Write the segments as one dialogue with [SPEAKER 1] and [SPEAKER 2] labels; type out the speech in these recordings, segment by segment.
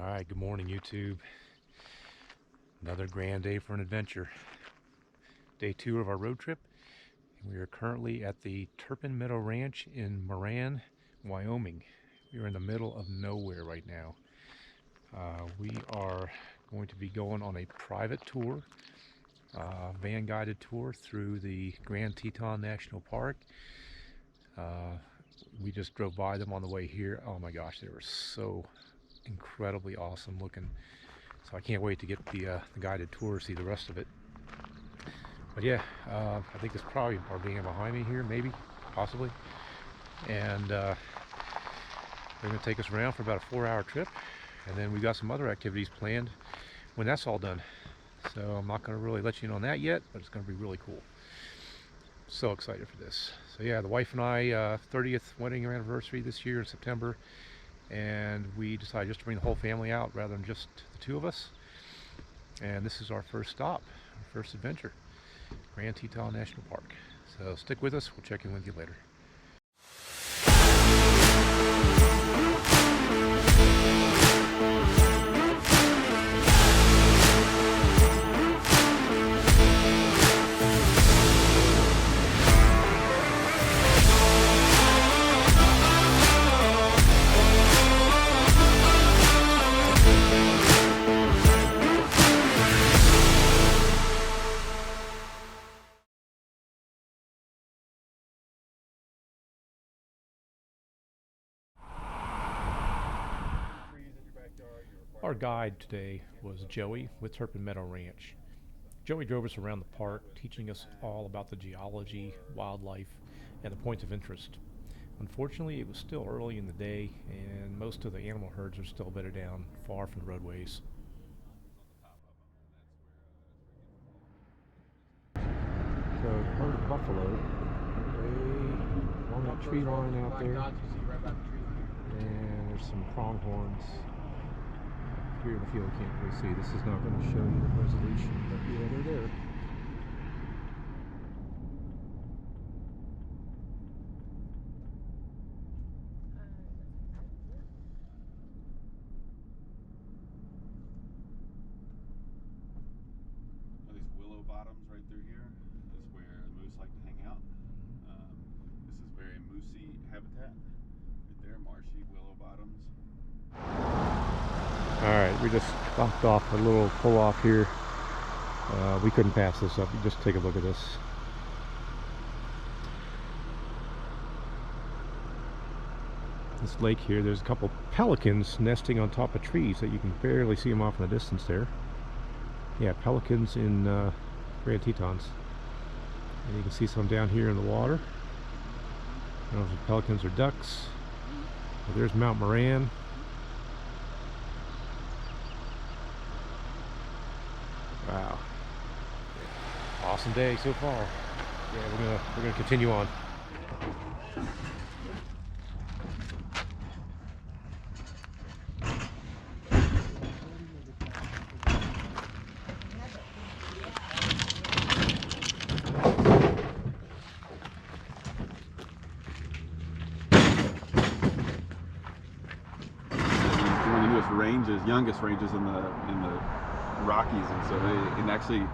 [SPEAKER 1] Alright, good morning YouTube. Another grand day for an adventure. Day 2 of our road trip. We are currently at the Turpin Meadow Ranch in MORAN, Wyoming. We are in the middle of nowhere right now. We are going to be going on a private tour, van guided tour through the Grand Teton National Park. We just drove by them on the way here. Oh my gosh, they were so incredibly awesome looking. So I can't wait to get the guided tour, see the rest of it. But yeah, I think it's probably our van behind me here, maybe, possibly. And they're going to take us around for about a 4-hour trip. And then we got some other activities planned when that's all done. So I'm not going to really let you in on that yet, but it's going to be really cool. So excited for this. So yeah, the wife and I, 30th wedding anniversary this year in September. And we decided just to bring the whole family out rather than just the 2 of us. And this is our first stop, our first adventure, Grand Teton National Park. So stick with us, we'll check in with you later. Our guide today was Joey with Turpin Meadow Ranch. Joey drove us around the park, teaching us all about the geology, wildlife, and the points of interest. Unfortunately, it was still early in the day, and most of the animal herds are still bedded down far from the roadways. So, herd of buffalo, way along that tree line out there, and there's some pronghorns. Here in the field, you can't really see. This is not going to show you the resolution, but yeah, they're there.
[SPEAKER 2] These willow bottoms right through here is where moose like to hang out. This is very moosey habitat. Right there, marshy willow bottoms.
[SPEAKER 1] Alright, we just stopped off a little pull off here. We couldn't pass this up. Just take a look at this. This lake here, there's a couple pelicans nesting on top of trees that you can barely see them off in the distance there. Yeah, pelicans in Grand Tetons. And you can see some down here in the water. I don't know if pelicans or ducks. But there's Mount MORAN. Wow. Awesome day so far. Yeah, we're gonna continue on.
[SPEAKER 2] One of the newest ranges, youngest ranges in the Rockies, and so they can actually,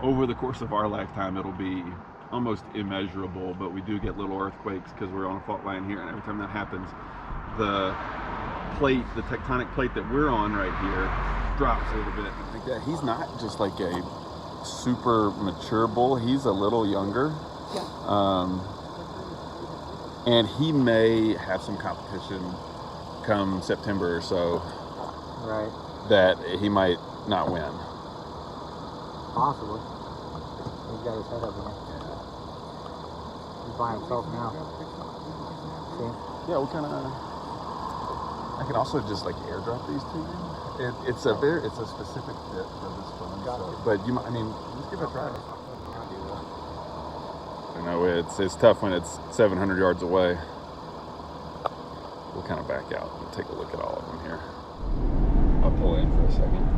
[SPEAKER 2] over the course of our lifetime, it'll be almost immeasurable, but we do get little earthquakes because we're on a fault line here, and every time that happens, the tectonic plate that we're on right here drops a little bit. Like that. He's not just like a super mature bull, he's a little younger. And he may have some competition come September or so.
[SPEAKER 3] Right.
[SPEAKER 2] That he might not win.
[SPEAKER 3] Possibly. He's got his head up in there. He's by himself now. See?
[SPEAKER 2] Yeah, what kind of... I can also just like airdrop these to you. It's a specific fit for this phone. So, but you might, I mean, just give it a try. I know it's tough when it's 700 yards away. We'll kind of back out and take a look at all of them here. I'll pull in for a second.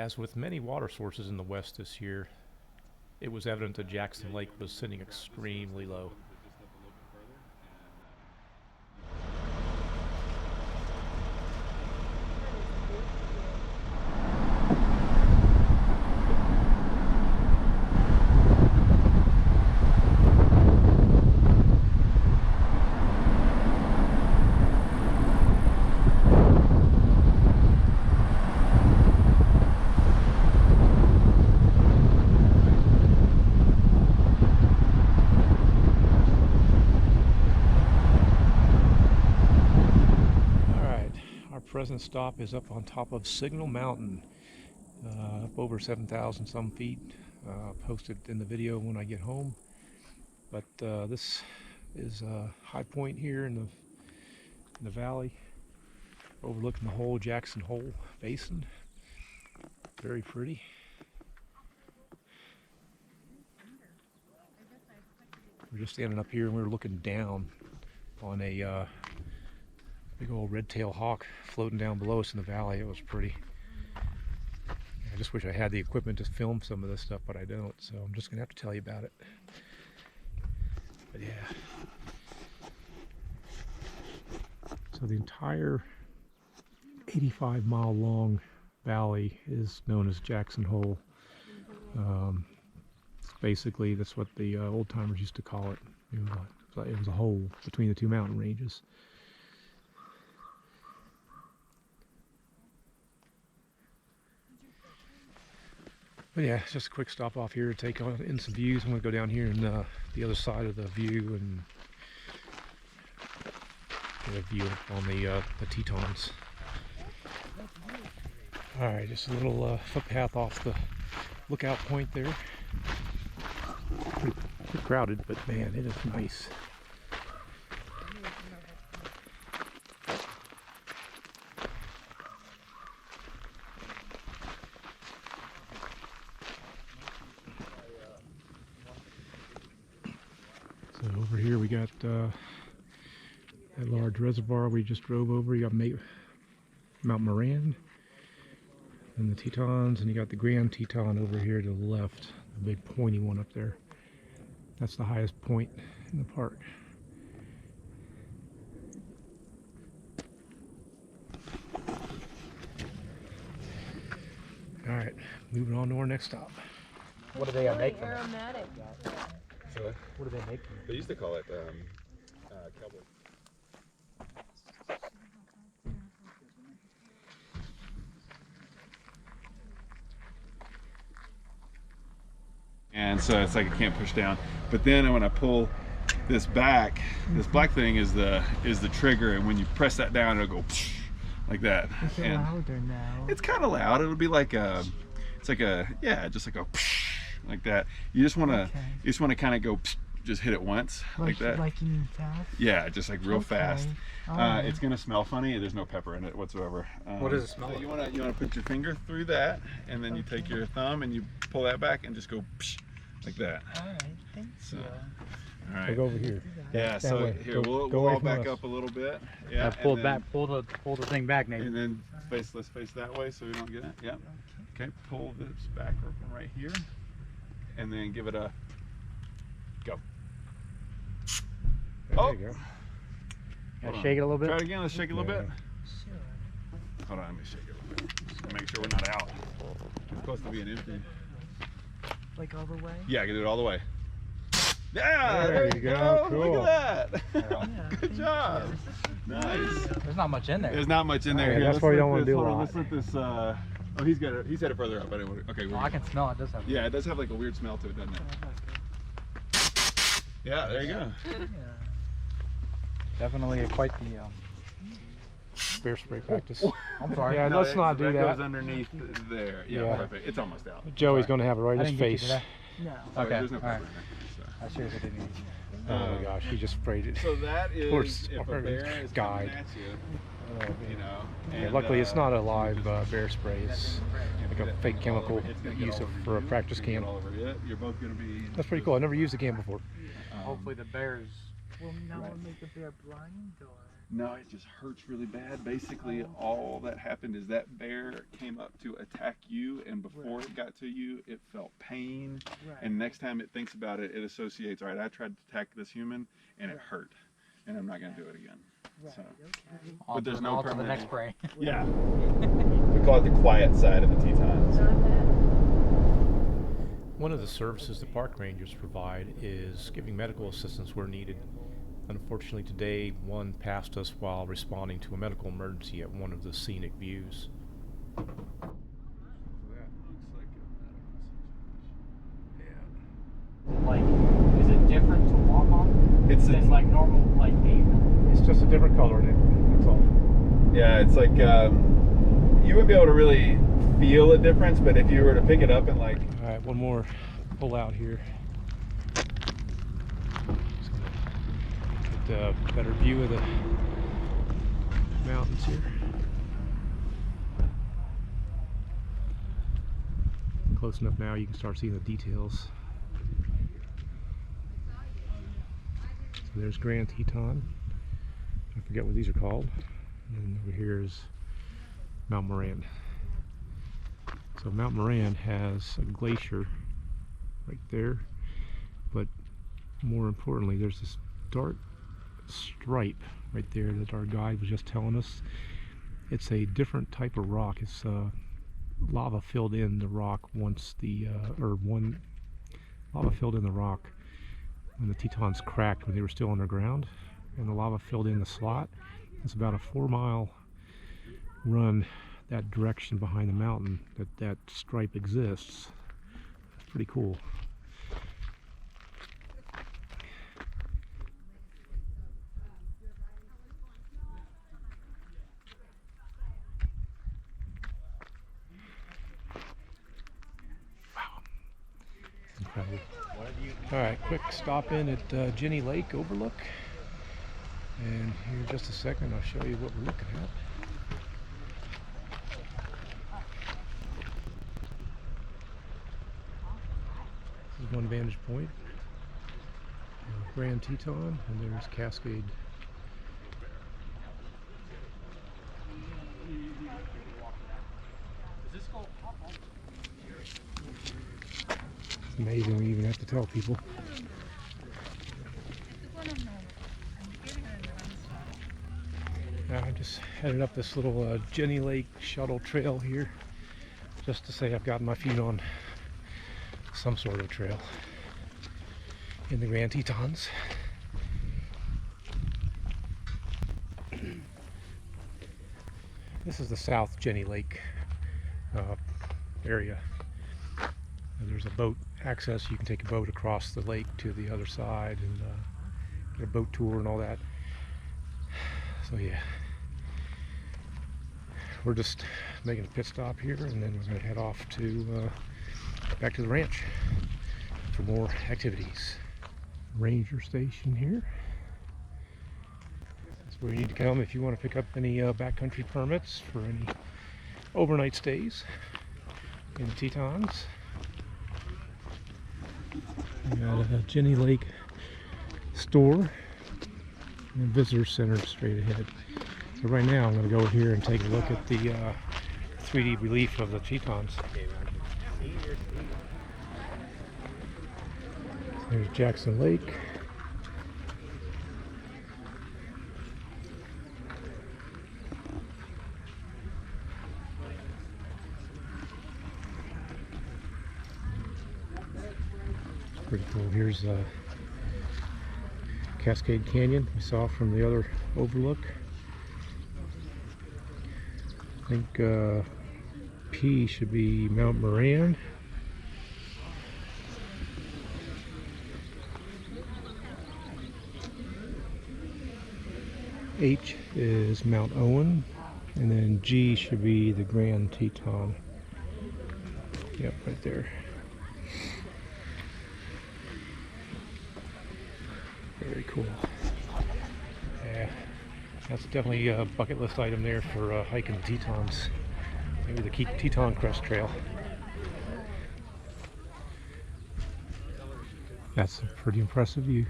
[SPEAKER 1] As with many water sources in the west this year, it was evident that Jackson Lake was sitting extremely low. Present stop is up on top of Signal Mountain, up over 7,000 some feet. Posted in the video when I get home. But this is a high point here in the valley, overlooking the whole Jackson Hole Basin. Very pretty. We're just standing up here and we're looking down on a big old red-tailed hawk floating down below us in the valley. It was pretty. I just wish I had the equipment to film some of this stuff, but I don't, so I'm just gonna have to tell you about it. But yeah. So the entire 85-mile long valley is known as Jackson Hole. Basically, that's what the old timers used to call it. It was a hole between the two mountain ranges. But yeah, it's just a quick stop off here to take in some views. I'm going to go down here and the other side of the view and get a view on the Tetons. Alright, just a little footpath off the lookout point there. Pretty crowded, but man, it is nice. So over here we got that large reservoir we just drove over. You got Mount MORAN and the Tetons, and you got the Grand Teton over here to the left, the big pointy one up there. That's the highest point in the park. All right, moving on to our next stop.
[SPEAKER 3] What do they make from it?
[SPEAKER 4] Aromatic.
[SPEAKER 2] So
[SPEAKER 3] What do they make from it?
[SPEAKER 2] they used to call it cowboy. And so it's like I can't push down. But then when I pull this back, this black thing is the trigger, and when you press that down, it'll go like that.
[SPEAKER 3] It's louder now.
[SPEAKER 2] It's kind of loud. It would be like it's like just like a like that. You just want to kind of go just hit it once like that.
[SPEAKER 3] Like in fast?
[SPEAKER 2] Yeah, just like real fast.
[SPEAKER 3] Alright.
[SPEAKER 2] It's gonna smell funny. There's no pepper in it whatsoever.
[SPEAKER 3] What does it smell
[SPEAKER 2] so
[SPEAKER 3] like?
[SPEAKER 2] You wanna put your finger through that, and then you take your thumb and you pull that back and just go like that.
[SPEAKER 3] Alright, thanks.
[SPEAKER 2] So, all
[SPEAKER 1] So
[SPEAKER 2] right.
[SPEAKER 1] go over here.
[SPEAKER 2] Yeah.
[SPEAKER 1] That
[SPEAKER 2] So
[SPEAKER 1] way.
[SPEAKER 2] here
[SPEAKER 1] Go
[SPEAKER 2] we'll
[SPEAKER 1] away
[SPEAKER 2] all
[SPEAKER 1] from
[SPEAKER 2] back
[SPEAKER 1] us.
[SPEAKER 2] up a little bit. Yeah.
[SPEAKER 3] Pull
[SPEAKER 2] and
[SPEAKER 3] it
[SPEAKER 2] then-
[SPEAKER 3] back. Pull the thing back, Nate.
[SPEAKER 2] And then let's face that way so we don't get it. Yeah. Okay. Pull this back open right here, and then give it a go.
[SPEAKER 1] There
[SPEAKER 2] Oh.
[SPEAKER 1] you go.
[SPEAKER 2] Hold
[SPEAKER 3] Gotta
[SPEAKER 2] on.
[SPEAKER 3] shake it a little bit.
[SPEAKER 2] Try it again. Let's shake it a little
[SPEAKER 1] Yeah.
[SPEAKER 2] bit. Hold on. Let me shake it a little bit. Make sure we're not out. It's supposed to be an empty.
[SPEAKER 3] Like all the way?
[SPEAKER 2] Yeah, I can do it all the way. Yeah,
[SPEAKER 1] There
[SPEAKER 2] there
[SPEAKER 1] you
[SPEAKER 2] you
[SPEAKER 1] go.
[SPEAKER 2] go.
[SPEAKER 1] Cool.
[SPEAKER 2] Look at that.
[SPEAKER 3] Yeah,
[SPEAKER 2] Good job. Nice.
[SPEAKER 3] There's not much in there.
[SPEAKER 2] There's not much in there.
[SPEAKER 1] Yeah,
[SPEAKER 2] Here,
[SPEAKER 1] that's
[SPEAKER 2] let's
[SPEAKER 1] why you
[SPEAKER 2] let
[SPEAKER 1] don't wanna
[SPEAKER 2] this-
[SPEAKER 1] do a
[SPEAKER 2] hold on,
[SPEAKER 1] lot.
[SPEAKER 2] Let's let this. Oh, he's got it. He's had it further up. Anyway, okay.
[SPEAKER 3] Oh, I can smell it. It does have.
[SPEAKER 2] Yeah, it does have like a weird smell to it, doesn't it? Yeah, there you go.
[SPEAKER 3] Yeah. Definitely quite the.
[SPEAKER 1] Bear spray practice.
[SPEAKER 3] I'm sorry.
[SPEAKER 1] Yeah, let's not do
[SPEAKER 2] that.
[SPEAKER 1] that.
[SPEAKER 2] Goes underneath there. Yeah,
[SPEAKER 1] Yeah.
[SPEAKER 2] perfect. It's almost out.
[SPEAKER 1] Joey's going to have it right in
[SPEAKER 3] I
[SPEAKER 1] his
[SPEAKER 3] didn't get you
[SPEAKER 1] face.
[SPEAKER 3] to that. No.
[SPEAKER 2] Oh,
[SPEAKER 3] Okay.
[SPEAKER 2] There's no
[SPEAKER 3] All
[SPEAKER 2] pepper
[SPEAKER 3] right.
[SPEAKER 2] in there.
[SPEAKER 3] I seriously didn't eat.
[SPEAKER 1] Oh my gosh, he just sprayed it.
[SPEAKER 2] So that is
[SPEAKER 1] Poor
[SPEAKER 2] if a
[SPEAKER 1] smart
[SPEAKER 2] bear is
[SPEAKER 1] guide.
[SPEAKER 2] coming at you, you know.
[SPEAKER 1] Yeah,
[SPEAKER 2] and,
[SPEAKER 1] luckily it's not a live
[SPEAKER 2] just-
[SPEAKER 1] bear spray. It's like a fake chemical used for a practice cam.
[SPEAKER 2] You're both going to be.
[SPEAKER 1] That's pretty cool. I never used a cam before.
[SPEAKER 3] Hopefully the bears.
[SPEAKER 4] Well, now we'll make the bear blind or.
[SPEAKER 2] No, it just hurts really bad. Basically, all that happened is that bear came up to attack you, and before it got to you, it felt pain. And next time it thinks about it, it associates, all right, I tried to attack this human, and it hurt, and I'm not going to do it again. So, but there's no
[SPEAKER 3] to the next spray.
[SPEAKER 2] Yeah. We call it the quiet side of the Tetons.
[SPEAKER 1] One of the services the park rangers provide is giving medical assistance where needed. Unfortunately today, one passed us while responding to a medical emergency at one of the scenic views.
[SPEAKER 3] Like, is it different to walk on? It's like normal, like pavement?
[SPEAKER 1] It's just a different color in it, that's all.
[SPEAKER 2] Yeah, it's like, you wouldn't be able to really feel a difference, but if you were to pick it up and like...
[SPEAKER 1] Alright, one more pull out here. Get a better view of the mountains here. Close enough now you can start seeing the details. So there's Grand Teton. I forget what these are called. And over here is Mount MORAN. So Mount MORAN has a glacier right there, but more importantly there's this dark stripe right there that our guide was just telling us. It's a different type of rock. It's lava filled in the rock once the lava filled in the rock when the Tetons cracked when they were still underground, and the lava filled in the slot. It's about a 4-mile run that direction behind the mountain that stripe exists. It's pretty cool. Wow. Incredible. Alright, quick stop in at Jenny Lake Overlook. And here in just a second I'll show you what we're looking at. This is one vantage point. Grand Teton, and there's Cascade. It's amazing we even have to tell people. I just headed up this little Jenny Lake shuttle trail here just to say I've gotten my feet on some sort of trail in the Grand Tetons. This is the South Jenny Lake area. There's a boat access. You can take a boat across the lake to the other side and get a boat tour and all that. So yeah, we're just making a pit stop here, and then we're going to head off to back to the ranch for more activities. Ranger station here. That's where you need to come if you want to pick up any backcountry permits for any overnight stays in the Tetons. We got a Jenny Lake store and visitor center straight ahead. So right now I'm going to go here and take a look at the 3D relief of the Tetons. There's Jackson Lake. Pretty cool. Here's Cascade Canyon we saw from the other overlook. I think P should be Mount MORAN. H is Mount Owen, and then G should be the Grand Teton. Yep, right there. Very cool. Yeah, that's definitely a bucket list item there for hiking the Tetons. Maybe the Teton Crest Trail. That's a pretty impressive view.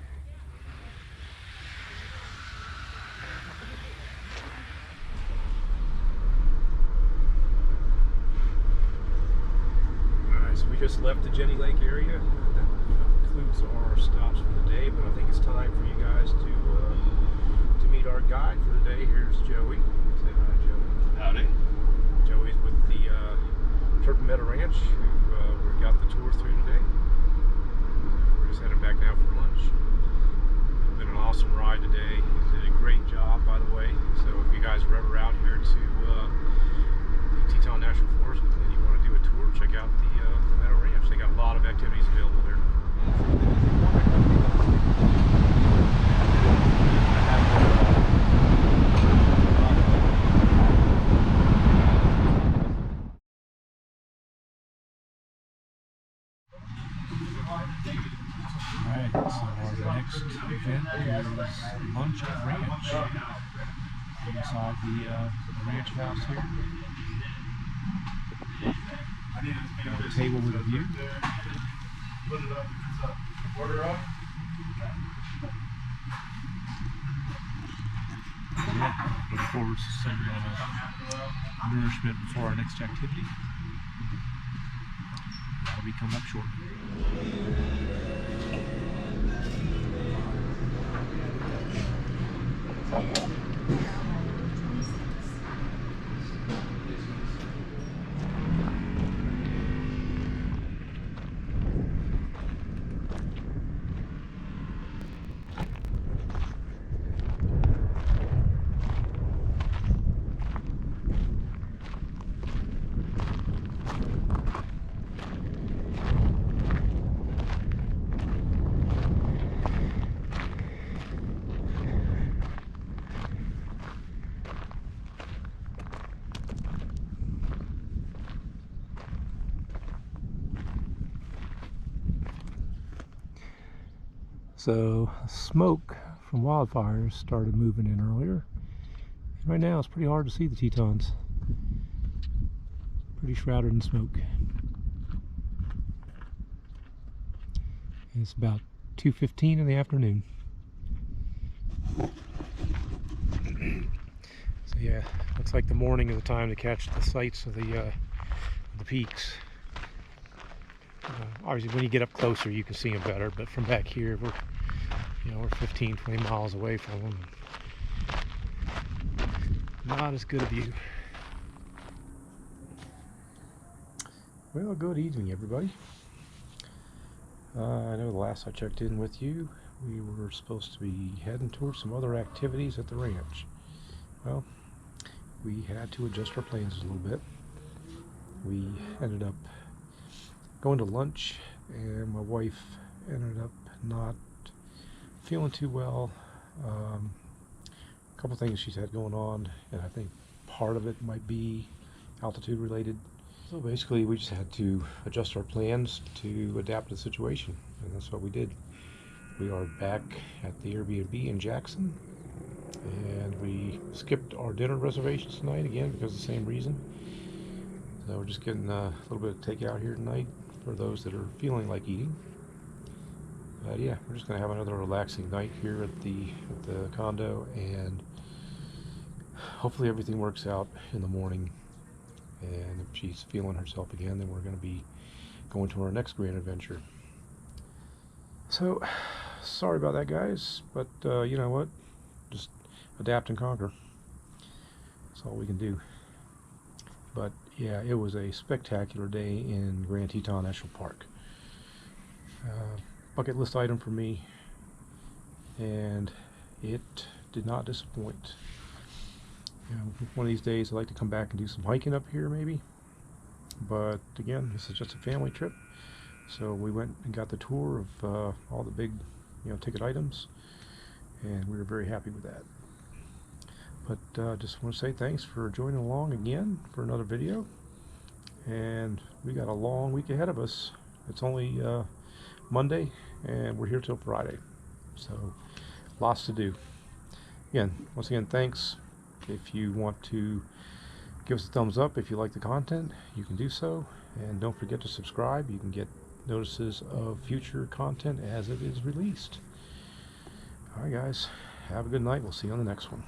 [SPEAKER 1] just left the Jenny Lake area. That concludes our stops for the day, but I think it's time for you guys to meet our guide for the day. Here's Joey. Say hi, Joey.
[SPEAKER 2] Howdy.
[SPEAKER 1] Joey's with the Turpin Meadow Ranch, who we got the tour through today. We're just heading back now for lunch. It's been an awesome ride today. He did a great job, by the way. So if you guys are ever out here to the Teton National Forest and you want to do a tour, check out the Meadow Ranch. They got a lot of activities available there. Alright, so our next event is lunch at ranch. Inside the ranch house here. Got a table with a view. Yeah, look forward to some nourishment before our next activity. That'll be coming up shortly. So smoke from wildfires started moving in earlier. And right now it's pretty hard to see the Tetons. Pretty shrouded in smoke. And it's about 2:15 in the afternoon. So yeah, looks like the morning is the time to catch the sights of the peaks. Obviously when you get up closer you can see them better, but from back here we're 15-20 miles away from them. Not as good a view. Well, good evening everybody. I know the last I checked in with you we were supposed to be heading towards some other activities at the ranch. Well, we had to adjust our plans a little bit. We ended up going to lunch and my wife ended up not feeling too well. A couple things she's had going on, and I think part of it might be altitude related. So basically we just had to adjust our plans to adapt to the situation, and that's what we did. We are back at the Airbnb in Jackson, and we skipped our dinner reservations tonight again because of the same reason. So we're just getting a little bit of takeout here tonight for those that are feeling like eating. Yeah, we're just gonna have another relaxing night here at the condo, and hopefully everything works out in the morning. And if she's feeling herself again, then we're gonna be going to our next Grand Adventure. So sorry about that, guys, but you know what? Just adapt and conquer. That's all we can do. But yeah, it was a spectacular day in Grand Teton National Park. Bucket list item for me, and it did not disappoint. You know, one of these days I'd like to come back and do some hiking up here maybe, but again, this is just a family trip, so we went and got the tour of all the big ticket items, and we were very happy with that. But just want to say thanks for joining along again for another video, and we got a long week ahead of us. It's only Monday and we're here till Friday, so lots to do. Once again, thanks. If you want to give us a thumbs up if you like the content, you can do so, and don't forget to subscribe. You can get notices of future content as it is released. Alright guys, have a good night. We'll see you on the next one.